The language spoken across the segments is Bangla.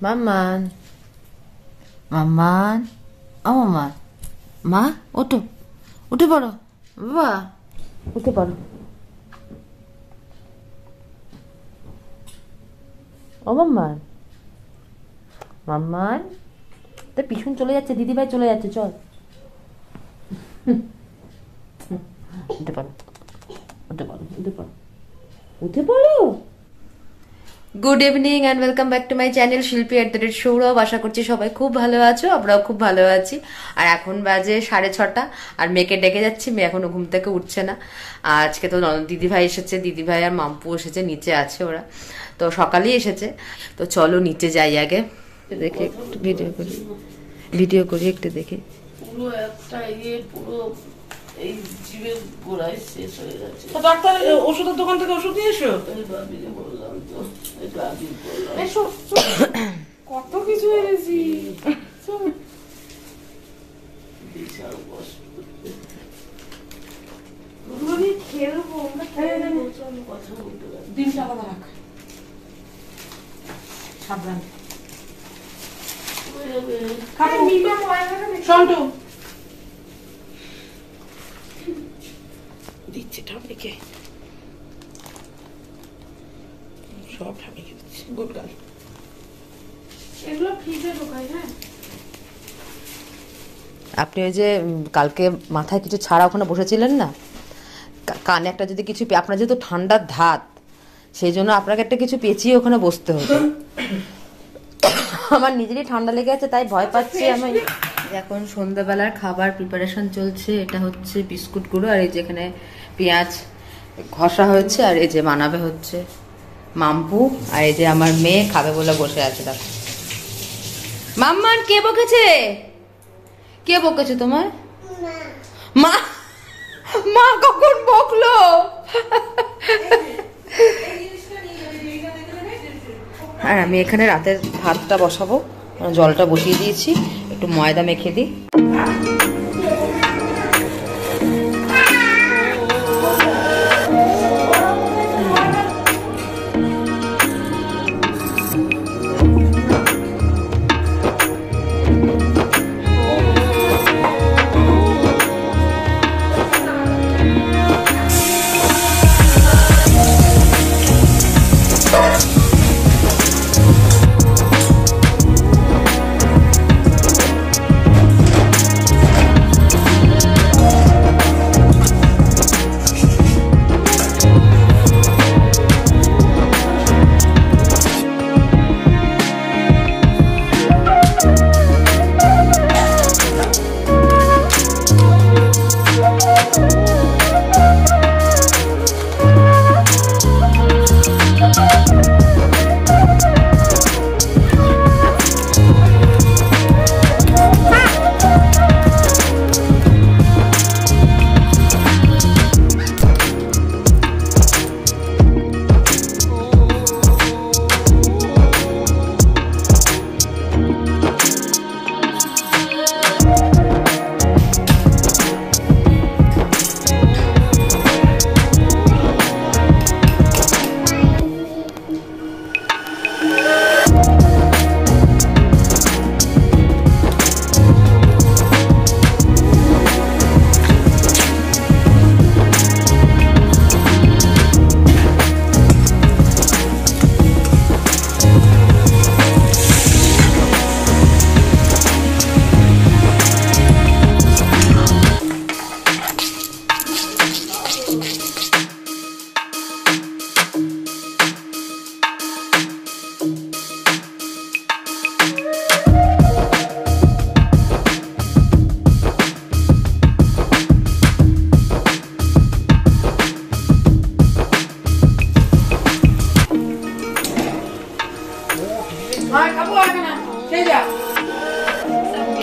মাম্মান, মাম্মান, ও মাম্মান, মা ওঠো, উঠে পড়ো বাবা, উঠে পড়ো। ও মাম্মান, মাম্মান, তো পিছন চলে যাচ্ছে, দিদিভাই চলে যাচ্ছে, চল উঠে পড়ো, উঠে পড়ো, উঠে পড়ো, উঠে পড়ো। Good evening and welcome back to my channel শিল্পী @সৌরভ। আশা করছি সবাই খুব ভালো আছো, আমরাও খুব ভালো আছি। আর এখন বাজে 6:30 আর মেয়েকে ডেকে যাচ্ছি, মেয়ে এখনো ঘুম থেকে উঠছে না। আজকে তো দিদিভাই এসেছে, দিদিভাই আর মাম্পু এসেছে, নিচে আছে ওরা, তো সকালেই এসেছে। তো চলো নিচে যাই আগে, দেখে একটু ভিডিও করি একটু দেখি। পুরো একটা পুরো এই জীবের গোড়ায় শেষ হয়ে যাচ্ছে। ডাক্তার ওষুধের দোকান থেকে ওষুধ নিয়ে এসো। বাবিকে বললাম তো, কত কিছু এনেছি, বিশাল কষ্ট খেলবো, কথা বলতে পারি। ডিমটা আলাদা রাখ, সাবধান। সন্টু দিচ্ছে ঠামিকে, সব ঠামিকে দিচ্ছে। Good girl. এগুলো ফ্রিজে ঢোকাই। হ্যাঁ, আপনি ওই যে কালকে মাথায় কিছু ছাড়া ওখানে বসেছিলেন না, কানে একটা যদি কিছু, আপনার যেহেতু ঠান্ডার ধাত, সেই জন্য আপনাকে একটা কিছু পেঁচিয়ে ওখানে বসতে হতো। আমার নিজেরই ঠান্ডা লেগে আছে, তাই ভয় পাচ্ছি আমি। এখন সন্ধ্যাবেলার খাবার প্রিপারেশন চলছে। এটা হচ্ছে বিস্কুট গুঁড়ো, আর এই যেখানে পেঁয়াজ ঘষা হয়েছে, আর এই যে বানাবে হচ্ছে মাম্পু, আর এই যে আমার মেয়ে খাবে বলে বসে আছে। দেখো মাম্মান, কে বকেছে? কে বকেছে তোমার? মা। মা কখন বকলো? আর আমি এখানে রাতের ভাতটা বসাবো, জলটা বসিয়ে দিয়েছি, একটু ময়দা মেখে দিই।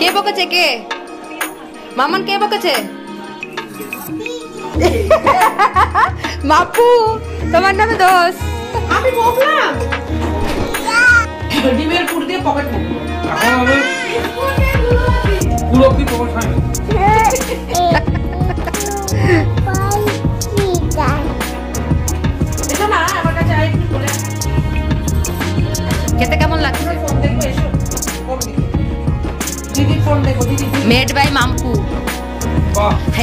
কে বকেছে? কে? মামান কে বকেছে? মাপু, তোমার নামে দোষ। আমি বকলাম ডিমের পুর দিয়ে পকেট মুখলো। এখন আমি পুরো কি পকেট খাই খেতে কেমন লাগছে?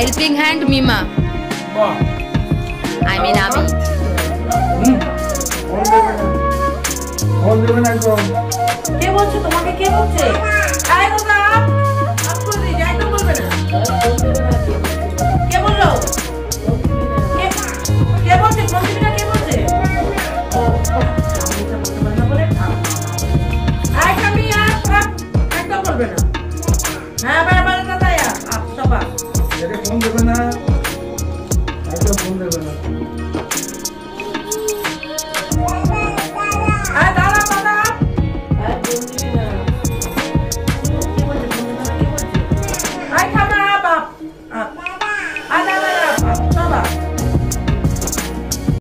হেল্পিং হ্যান্ড মিমা, আই মিন আমি। কে বলছে তোমাকে? কে বলছে? আয় বাবা, আপ করে দি, যাই তো বলবে না। কে বললো? কে বলছে? ফোন দিবি না? কে বলছে? আমি তো বলতে পারি না বলে আয় কামি, আপ একদম বলবে না। হ্যাঁ বাবা, দাদা আপ সবা ফোন দেবে না, একদম ফোন দেবে না।